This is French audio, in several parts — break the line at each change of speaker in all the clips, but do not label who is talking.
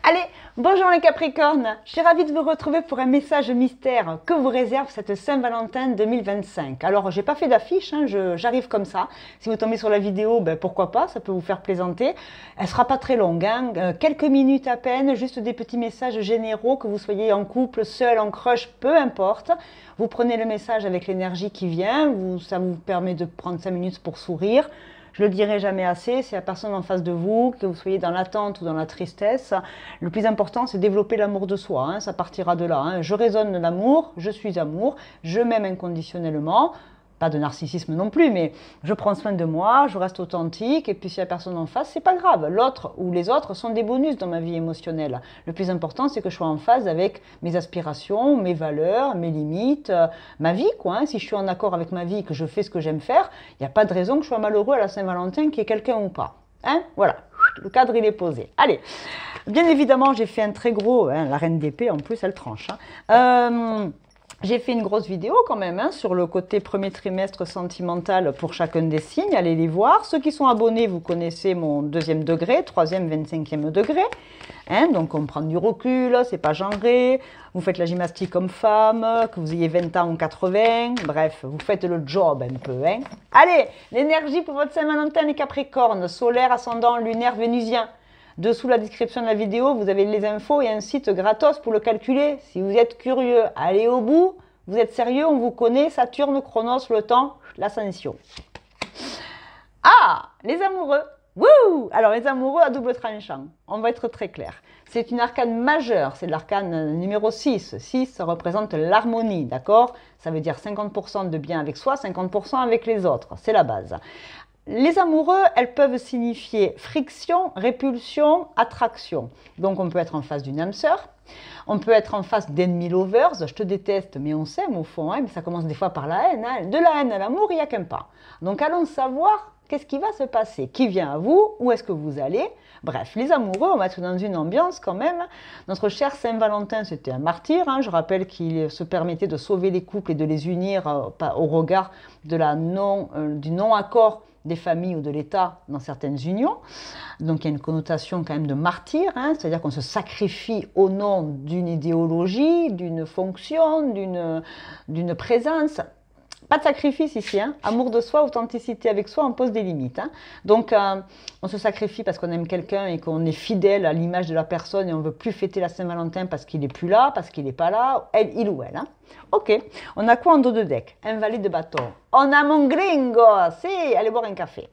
Allez, bonjour les Capricornes, je suis ravie de vous retrouver pour un message mystère que vous réserve cette Saint-Valentin 2025. Alors, j'ai pas fait d'affiche, j'arrive comme ça. Si vous tombez sur la vidéo, ben, pourquoi pas, ça peut vous faire plaisanter. Elle sera pas très longue, quelques minutes à peine, juste des petits messages généraux, que vous soyez en couple, seul, en crush, peu importe. Vous prenez le message avec l'énergie qui vient, ça vous permet de prendre 5 minutes pour sourire. Je le dirai jamais assez, c'est la personne en face de vous, que vous soyez dans l'attente ou dans la tristesse. Le plus important, c'est développer l'amour de soi, ça partira de là. Je raisonne l'amour, je suis amour, je m'aime inconditionnellement. Pas de narcissisme non plus, mais je prends soin de moi, je reste authentique, et puis si la personne en face, c'est pas grave. L'autre ou les autres sont des bonus dans ma vie émotionnelle. Le plus important, c'est que je sois en phase avec mes aspirations, mes valeurs, mes limites, ma vie, quoi. Si je suis en accord avec ma vie et que je fais ce que j'aime faire, il n'y a pas de raison que je sois malheureux à la Saint-Valentin, qu'il y ait quelqu'un ou pas. Voilà, le cadre, il est posé. Allez, bien évidemment, j'ai fait un très gros, la reine d'épée, en plus, elle tranche. J'ai fait une grosse vidéo quand même sur le côté premier trimestre sentimental pour chacun des signes. Allez les voir. Ceux qui sont abonnés, vous connaissez mon deuxième degré, troisième, 25e degré. Donc on prend du recul, c'est pas genré. Vous faites la gymnastique comme femme, que vous ayez 20 ans ou 80. Bref, vous faites le job un peu. Allez, l'énergie pour votre Saint-Valentin les Capricornes, solaire, ascendant, lunaire, vénusien. Dessous la description de la vidéo, vous avez les infos et un site gratos pour le calculer. Si vous êtes curieux, allez au bout. Vous êtes sérieux, on vous connaît. Saturne, Chronos, le temps, l'ascension. Ah, les amoureux. Wouh! Alors, les amoureux à double tranchant. On va être très clair. C'est une arcane majeure. C'est l'arcane numéro 6. 6, ça représente l'harmonie, d'accord? Ça veut dire 50% de bien avec soi, 50% avec les autres. C'est la base. Les amoureux, elles peuvent signifier friction, répulsion, attraction. Donc on peut être en face d'une âme sœur, on peut être en face d'enemy lovers, je te déteste mais on s'aime au fond, mais ça commence des fois par la haine. De la haine à l'amour, il n'y a qu'un pas. Donc allons savoir qu'est-ce qui va se passer, qui vient à vous, où est-ce que vous allez. Bref, les amoureux, on va être dans une ambiance quand même. Notre cher Saint-Valentin, c'était un martyr. Je rappelle qu'il se permettait de sauver les couples et de les unir au regard de du non-accord des familles ou de l'État dans certaines unions. Donc il y a une connotation quand même de martyr, c'est-à-dire qu'on se sacrifie au nom d'une idéologie, d'une fonction, d'une présence. Pas de sacrifice ici, amour de soi, authenticité avec soi, on pose des limites. Donc on se sacrifie parce qu'on aime quelqu'un et qu'on est fidèle à l'image de la personne et on ne veut plus fêter la Saint-Valentin parce qu'il n'est plus là, parce qu'il n'est pas là, il ou elle. Ok, on a quoi en dos de deck? Un valet de bâton. On a mon gringo, c'est aller boire un café.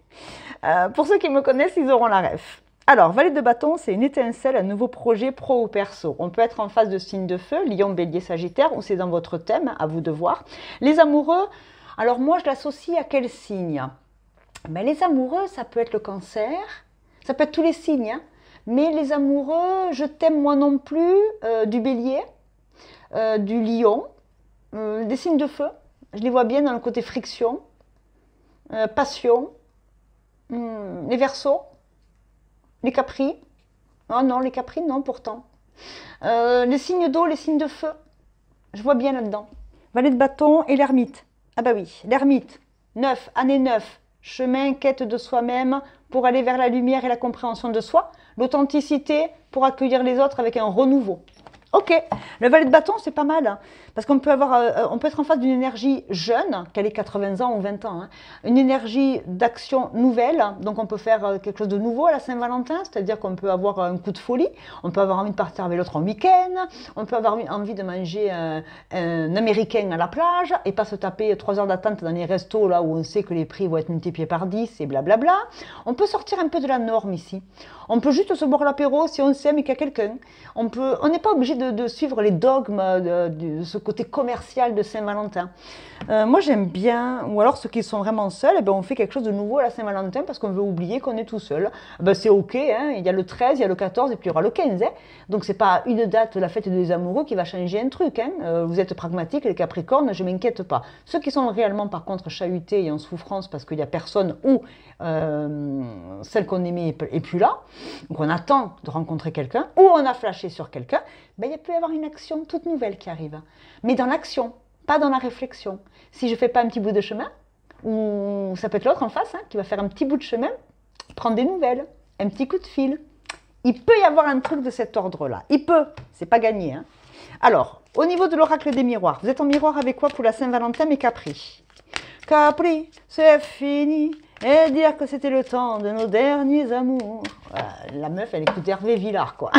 Pour ceux qui me connaissent, ils auront la ref. Alors, valet de bâton, c'est une étincelle, un nouveau projet pro ou perso. On peut être en phase de signe de feu, lion, bélier, sagittaire, ou c'est dans votre thème, à vous de voir. Les amoureux, alors moi je l'associe à quel signe? Les amoureux, ça peut être le cancer, ça peut être tous les signes, mais les amoureux, je t'aime moi non plus, du bélier, du lion, des signes de feu. Je les vois bien dans le côté friction, passion, les verseaux. Les capris, oh non, les capris, non, pourtant. Les signes d'eau, les signes de feu, je vois bien là-dedans. Valet de bâton et l'ermite. Ah bah oui, l'ermite, 9, année 9, chemin, quête de soi-même pour aller vers la lumière et la compréhension de soi. L'authenticité pour accueillir les autres avec un renouveau. Ok, le valet de bâton, c'est pas mal, parce qu'on peut être en face d'une énergie jeune, qu'elle ait 80 ans ou 20 ans, une énergie d'action nouvelle, donc on peut faire quelque chose de nouveau à la Saint-Valentin, c'est-à-dire qu'on peut avoir un coup de folie, on peut avoir envie de partir avec l'autre en week-end, on peut avoir envie de manger un américain à la plage, et pas se taper 3 heures d'attente dans les restos là où on sait que les prix vont être multipliés par 10 et blablabla. On peut sortir un peu de la norme ici. On peut juste se boire l'apéro si on s'aime et qu'il y a quelqu'un. On n'est pas obligé de suivre les dogmes de ce côté commercial de Saint-Valentin. Moi j'aime bien, ou alors ceux qui sont vraiment seuls, on fait quelque chose de nouveau à la Saint-Valentin parce qu'on veut oublier qu'on est tout seul. C'est ok, il y a le 13, il y a le 14 et puis il y aura le 15. Donc c'est pas une date, la fête des amoureux, qui va changer un truc. Vous êtes pragmatiques, les Capricornes, je m'inquiète pas. Ceux qui sont réellement par contre chahutés et en souffrance parce qu'il n'y a personne ou celle qu'on aimait est plus là, donc on attend de rencontrer quelqu'un, ou on a flashé sur quelqu'un, il peut y avoir une action toute nouvelle qui arrive. Mais dans l'action, pas dans la réflexion. Si je ne fais pas un petit bout de chemin, ou ça peut être l'autre en face qui va faire un petit bout de chemin, prendre des nouvelles, un petit coup de fil, Il peut y avoir un truc de cet ordre-là. Il peut, c'est pas gagné. Hein. Alors, au niveau de l'oracle des miroirs, vous êtes en miroir avec quoi pour la Saint-Valentin, mais Capri? Capri, c'est fini, et dire que c'était le temps de nos derniers amours. Voilà, la meuf, elle écoute Hervé Villard, quoi.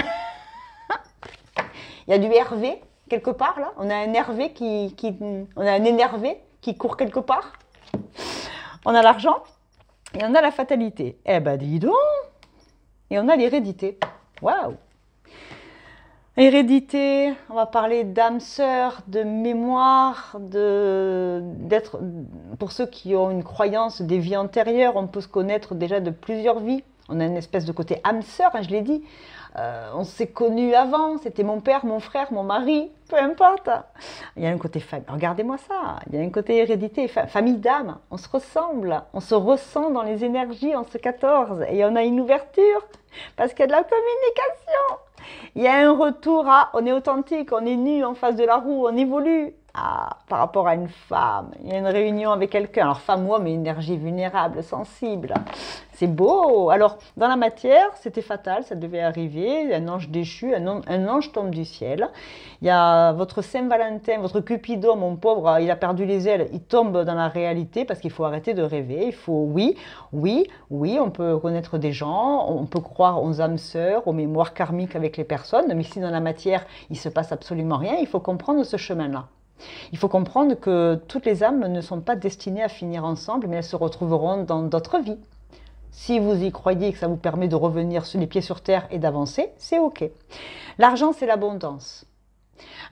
Il y a du Hervé, quelque part, là. On a un Hervé on a un énervé qui court quelque part. On a l'argent, et on a la fatalité. Eh ben, dis donc. Et on a l'hérédité. Waouh! Hérédité, on va parler d'âme sœur, de mémoire, d'être. Pour ceux qui ont une croyance des vies antérieures, on peut se connaître déjà de plusieurs vies. On a une espèce de côté âme sœur, hein, je l'ai dit. On s'est connus avant, c'était mon père, mon frère, mon mari, peu importe. Il y a un côté famille, regardez-moi ça, il y a un côté hérédité, famille d'âme, on se ressemble, on se ressent dans les énergies en ce 14 et on a une ouverture parce qu'il y a de la communication. Il y a un retour à, on est authentique, on est nu en face de la roue, on évolue. Ah, par rapport à une femme, il y a une réunion avec quelqu'un, alors femme ou homme, énergie vulnérable, sensible, c'est beau. Alors dans la matière, c'était fatal, ça devait arriver, un ange déchu, un ange tombe du ciel. Il y a votre Saint-Valentin, votre Cupidon, mon pauvre, il a perdu les ailes, il tombe dans la réalité parce qu'il faut arrêter de rêver, il faut, oui, on peut connaître des gens, on peut croire aux âmes sœurs, aux mémoires karmiques avec les personnes, mais si dans la matière, il ne se passe absolument rien, il faut comprendre ce chemin-là. Il faut comprendre que toutes les âmes ne sont pas destinées à finir ensemble, mais elles se retrouveront dans d'autres vies. Si vous y croyez que ça vous permet de revenir sur les pieds sur terre et d'avancer, c'est OK. L'argent, c'est l'abondance.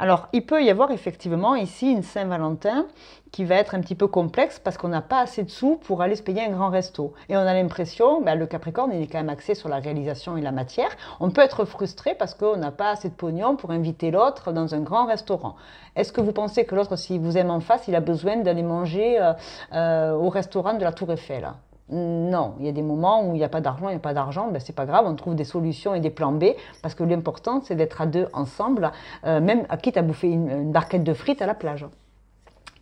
Alors, il peut y avoir effectivement ici une Saint-Valentin qui va être un petit peu complexe parce qu'on n'a pas assez de sous pour aller se payer un grand resto. Et on a l'impression, le Capricorne, il est quand même axé sur la réalisation et la matière. On peut être frustré parce qu'on n'a pas assez de pognon pour inviter l'autre dans un grand restaurant. Est-ce que vous pensez que l'autre, s'il vous aime en face, il a besoin d'aller manger au restaurant de la Tour Eiffel? Non, il y a des moments où il n'y a pas d'argent, c'est pas grave, on trouve des solutions et des plans B, parce que l'important c'est d'être à deux ensemble, même quitte à bouffer une barquette de frites à la plage.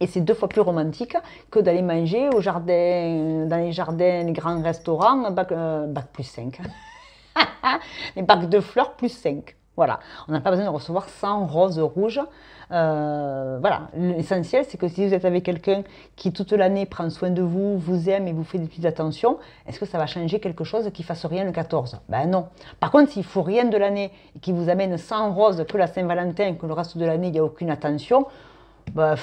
Et c'est 2 fois plus romantique que d'aller manger au jardin, dans les jardins, les grands restaurants, bac plus 5. Les bacs de fleurs plus 5. Voilà, on n'a pas besoin de recevoir 100 roses rouges. Voilà, l'essentiel, c'est que si vous êtes avec quelqu'un qui toute l'année prend soin de vous, vous aime et vous fait des petites attentions, est-ce que ça va changer quelque chose qui fasse rien le 14? Ben non. Par contre, s'il ne faut rien de l'année et qu'il vous amène 100 roses que la Saint-Valentin, que le reste de l'année, il n'y a aucune attention, ben,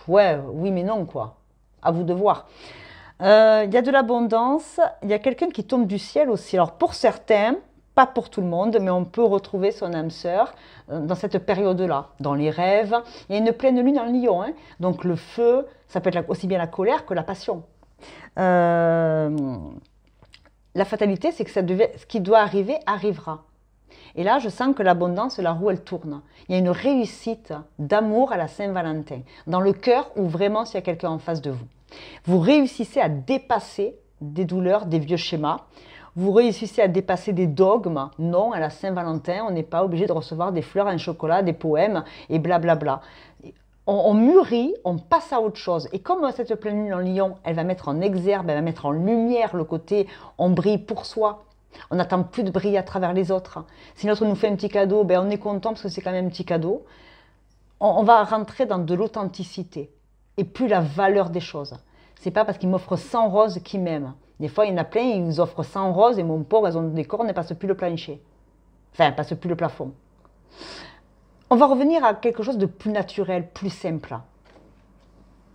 ouais, oui mais non, quoi. À vous de voir. Il y a de l'abondance, il y a quelqu'un qui tombe du ciel aussi. Alors pour certains, pas pour tout le monde, mais on peut retrouver son âme sœur dans cette période-là, dans les rêves. Il y a une pleine lune en Lion, hein, donc le feu, ça peut être aussi bien la colère que la passion. La fatalité, c'est que ce qui doit arriver, arrivera. Et là, je sens que l'abondance, la roue, elle tourne. Il y a une réussite d'amour à la Saint-Valentin, dans le cœur ou vraiment s'il y a quelqu'un en face de vous. Vous réussissez à dépasser des douleurs, des vieux schémas. Vous réussissez à dépasser des dogmes. Non, à la Saint-Valentin, on n'est pas obligé de recevoir des fleurs, un chocolat, des poèmes et blablabla. On mûrit, on passe à autre chose. Et comme cette pleine lune en Lion, elle va mettre en exergue, elle va mettre en lumière le côté on brille pour soi. On n'attend plus de briller à travers les autres. Si l'autre nous fait un petit cadeau, on est content parce que c'est quand même un petit cadeau. On va rentrer dans de l'authenticité et plus la valeur des choses. C'est pas parce qu'il m'offre 100 roses qu'il m'aime. Des fois, il y en a plein, ils nous offrent 100 roses et mon pauvre, elles ont des cornes et passent plus le plancher. Enfin, passent plus le plafond. On va revenir à quelque chose de plus naturel, plus simple.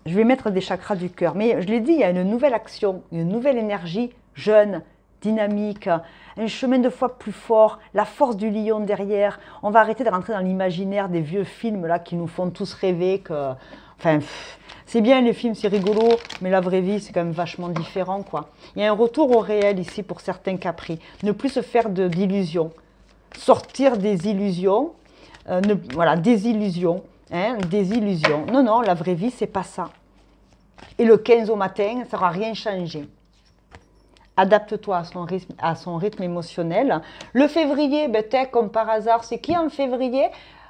Je vais mettre des chakras du cœur. Mais je l'ai dit, il y a une nouvelle action, une nouvelle énergie, jeune, dynamique, un chemin de foi plus fort, la force du lion derrière. On va arrêter de rentrer dans l'imaginaire des vieux films là qui nous font tous rêver que... Enfin, c'est bien les films, c'est rigolo, mais la vraie vie, c'est quand même vachement différent, quoi. Il y a un retour au réel ici pour certains capris. Ne plus se faire d'illusions. Sortir des illusions. Voilà, des illusions. Hein, des illusions. Non, non, la vraie vie, c'est pas ça. Et le 15 au matin, ça n'aura rien changé. Adapte-toi à son rythme émotionnel. Le février, comme par hasard, c'est qui en février?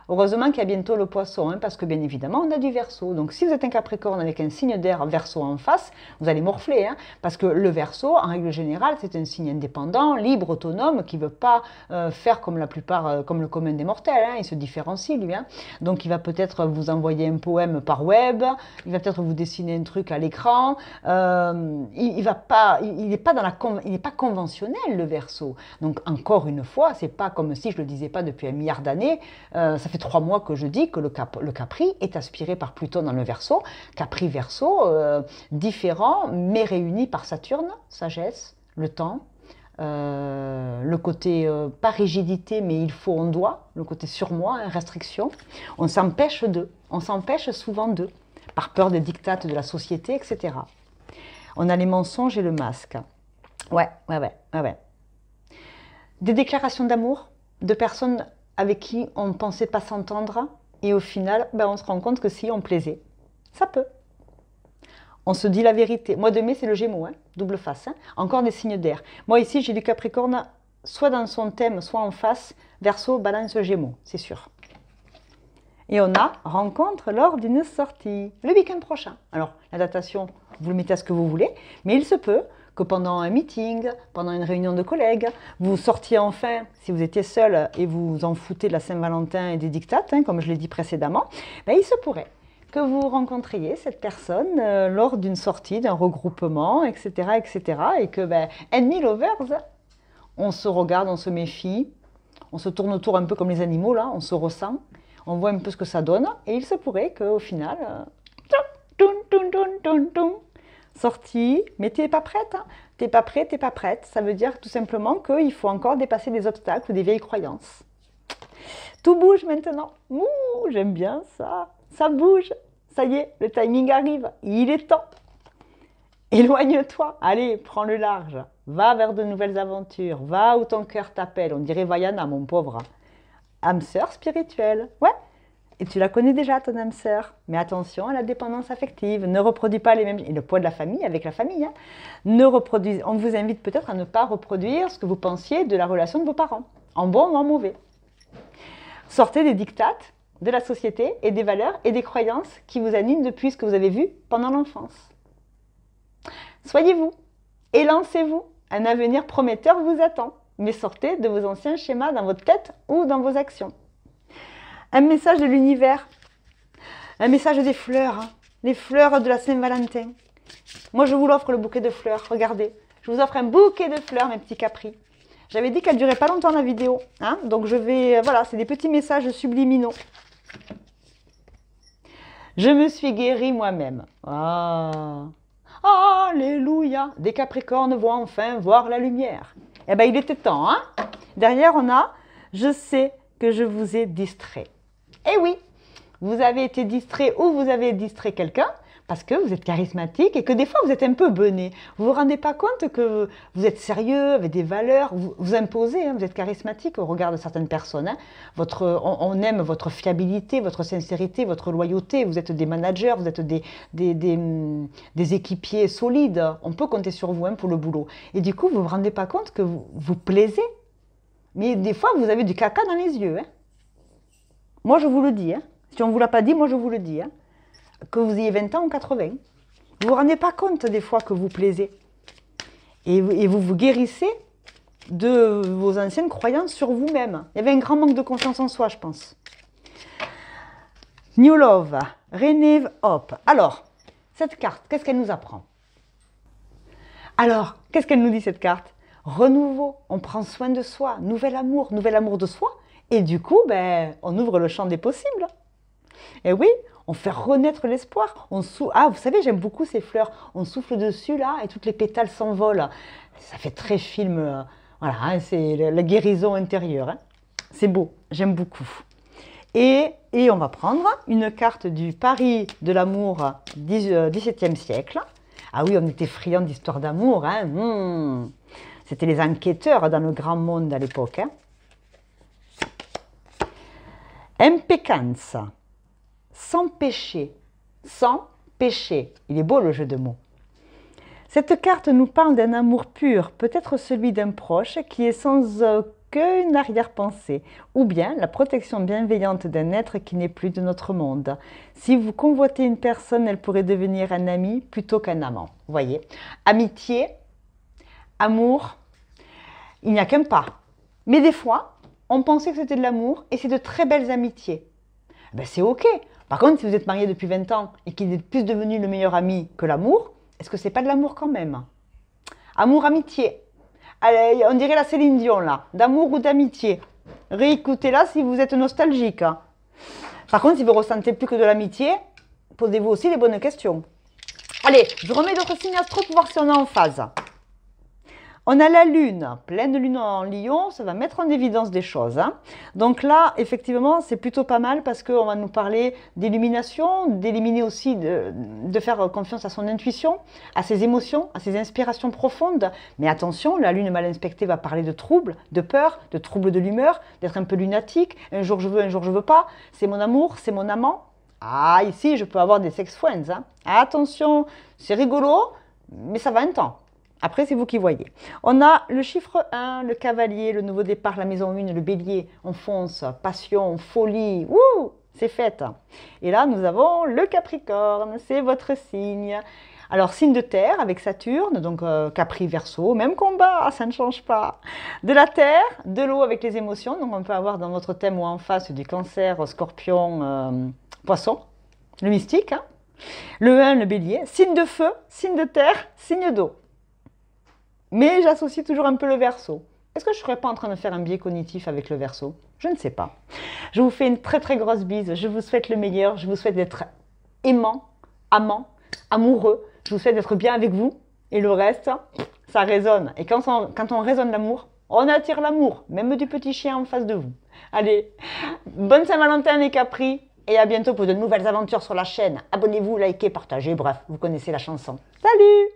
Heureusement qu'il y a bientôt le poisson, hein, parce que bien évidemment, on a du Verseau. Donc si vous êtes un Capricorne avec un signe d'air Verseau en face, vous allez morfler, hein, parce que le Verseau, en règle générale, c'est un signe indépendant, libre, autonome, qui ne veut pas faire comme la plupart, comme le commun des mortels, hein, il se différencie lui. Hein. Donc il va peut-être vous envoyer un poème par web, il va peut-être vous dessiner un truc à l'écran, il n'est pas conventionnel le Verseau. Donc encore une fois, c'est pas comme si je le disais pas depuis un milliard d'années, ça fait 3 mois que je dis que le Capri est aspiré par Pluton dans le Verseau, Capri Verseau, différent mais réuni par Saturne, sagesse, le temps, le côté pas rigidité mais il faut, on doit, le côté surmoi, hein, restriction, on s'empêche souvent d'eux, par peur des dictates de la société, etc. On a les mensonges et le masque. Ouais. Des déclarations d'amour de personnes avec qui on ne pensait pas s'entendre et au final, on se rend compte que si on plaisait, ça peut. On se dit la vérité. Mois de mai, c'est le Gémeaux, hein, double face. Hein. Encore des signes d'air. Moi ici, j'ai du Capricorne soit dans son thème, soit en face. Verseau, Balance, Gémeaux, c'est sûr. Et on a rencontre lors d'une sortie, le week-end prochain. Alors, la datation, vous le mettez à ce que vous voulez, mais il se peut que pendant un meeting, pendant une réunion de collègues, vous sortiez enfin, si vous étiez seul et vous en foutez de la Saint-Valentin et des dictates, hein, comme je l'ai dit précédemment, il se pourrait que vous rencontriez cette personne lors d'une sortie, d'un regroupement, etc., et que, enemy lovers, on se regarde, on se méfie, on se tourne autour un peu comme les animaux, là, on se ressent, on voit un peu ce que ça donne, et il se pourrait qu'au final, sortie, mais t'es pas prête, hein. T'es pas prêt, t'es pas prête. Ça veut dire tout simplement qu'il faut encore dépasser des obstacles ou des vieilles croyances. Tout bouge maintenant. Ouh, j'aime bien ça. Ça bouge. Ça y est, le timing arrive. Il est temps. Éloigne-toi. Allez, prends le large. Va vers de nouvelles aventures. Va où ton cœur t'appelle. On dirait Vaiana, mon pauvre. Âme sœur spirituelle. Ouais. Et tu la connais déjà, ton âme sœur. Mais attention à la dépendance affective. Ne reproduis pas les mêmes... Et le poids de la famille avec la famille. Hein. On vous invite peut-être à ne pas reproduire ce que vous pensiez de la relation de vos parents. En bon ou en mauvais. Sortez des dictates de la société et des valeurs et des croyances qui vous animent depuis ce que vous avez vu pendant l'enfance. Soyez vous et lancez-vous. Un avenir prometteur vous attend. Mais sortez de vos anciens schémas dans votre tête ou dans vos actions. Un message de l'univers, un message des fleurs, hein, les fleurs de la Saint-Valentin. Moi, je vous l'offre le bouquet de fleurs, regardez. Je vous offre un bouquet de fleurs, mes petits capris. J'avais dit qu'elle ne durait pas longtemps la vidéo, hein, donc je vais, voilà, c'est des petits messages subliminaux. Je me suis guérie moi-même. Ah. Alléluia. Des Capricornes vont enfin voir la lumière. Eh bien, il était temps, hein. Derrière, on a « Je sais que je vous ai distrait ». Eh oui, vous avez été distrait ou vous avez distrait quelqu'un parce que vous êtes charismatique et que des fois vous êtes un peu bené. Vous ne vous rendez pas compte que vous êtes sérieux, avec des valeurs, vous imposez, hein, vous êtes charismatique au regard de certaines personnes. Hein. On aime votre fiabilité, votre sincérité, votre loyauté. Vous êtes des managers, vous êtes des équipiers solides. On peut compter sur vous, hein, pour le boulot. Et du coup, vous ne vous rendez pas compte que vous plaisez. Mais des fois, vous avez du caca dans les yeux. Hein. Moi, je vous le dis. Hein. Si on ne vous l'a pas dit, moi, je vous le dis. Hein. Que vous ayez 20 ans ou 80. Vous ne vous rendez pas compte des fois que vous plaisez. Et vous vous guérissez de vos anciennes croyances sur vous-même. Il y avait un grand manque de confiance en soi, je pense. New Love, Reneve Hope. Alors, cette carte, qu'est-ce qu'elle nous apprend? Alors, qu'est-ce qu'elle nous dit, cette carte? Renouveau, on prend soin de soi, nouvel amour de soi. Et du coup, on ouvre le champ des possibles. Et oui, on fait renaître l'espoir. Ah, vous savez, j'aime beaucoup ces fleurs. On souffle dessus, là, et toutes les pétales s'envolent. Ça fait très film. Voilà, hein, c'est la guérison intérieure. Hein. C'est beau, j'aime beaucoup. Et on va prendre une carte du Paris de l'amour XVIIe siècle. Ah oui, on était friands d'histoires d'amour. Hein. C'était les enquêteurs dans le grand monde à l'époque. Hein. Impécance, sans péché, sans péché. Il est beau le jeu de mots. Cette carte nous parle d'un amour pur, peut-être celui d'un proche qui est sans qu'une arrière-pensée, ou bien la protection bienveillante d'un être qui n'est plus de notre monde. Si vous convoitez une personne, elle pourrait devenir un ami plutôt qu'un amant. Vous voyez, amitié, amour, il n'y a qu'un pas. Mais des fois, on pensait que c'était de l'amour et c'est de très belles amitiés. Ben, c'est ok. Par contre, si vous êtes marié depuis 20 ans et qu'il est plus devenu le meilleur ami que l'amour, est-ce que c'est pas de l'amour quand même? Amour, amitié. Allez, on dirait la Céline Dion là, d'amour ou d'amitié. Réécoutez-la si vous êtes nostalgique. Par contre, si vous ressentez plus que de l'amitié, posez-vous aussi les bonnes questions. Allez, je remets d'autres signes astro pour voir si on est en phase. On a la lune, pleine lune en lion, ça va mettre en évidence des choses. Donc là, effectivement, c'est plutôt pas mal parce qu'on va nous parler d'illumination, d'éliminer aussi, de faire confiance à son intuition, à ses émotions, à ses inspirations profondes. Mais attention, la lune mal inspectée va parler de troubles, de peur, de troubles de l'humeur, d'être un peu lunatique. Un jour je veux, un jour je veux pas. C'est mon amour, c'est mon amant. Ah, ici, je peux avoir des sex friends. Attention, c'est rigolo, mais ça va un temps. Après, c'est vous qui voyez. On a le chiffre 1, le cavalier, le nouveau départ, la maison 1, le bélier. On fonce, passion, folie. Wouh, c'est fête. Et là, nous avons le capricorne, c'est votre signe. Alors, signe de terre avec Saturne, donc Capri, Verseau, même combat, ça ne change pas. De la terre, de l'eau avec les émotions. Donc, on peut avoir dans notre thème ou en face du cancer, scorpion, poisson, le mystique. Le 1, le bélier. Signe de feu, signe de terre, signe d'eau. Mais j'associe toujours un peu le Verseau. Est-ce que je ne serais pas en train de faire un biais cognitif avec le Verseau? Je ne sais pas. Je vous fais une très très grosse bise. Je vous souhaite le meilleur. Je vous souhaite d'être aimant, amant, amoureux. Je vous souhaite d'être bien avec vous. Et le reste, ça résonne. Et quand on résonne l'amour, on attire l'amour, même du petit chien en face de vous. Allez, bonne Saint-Valentin les Capri. Et à bientôt pour de nouvelles aventures sur la chaîne. Abonnez-vous, likez, partagez. Bref, vous connaissez la chanson. Salut!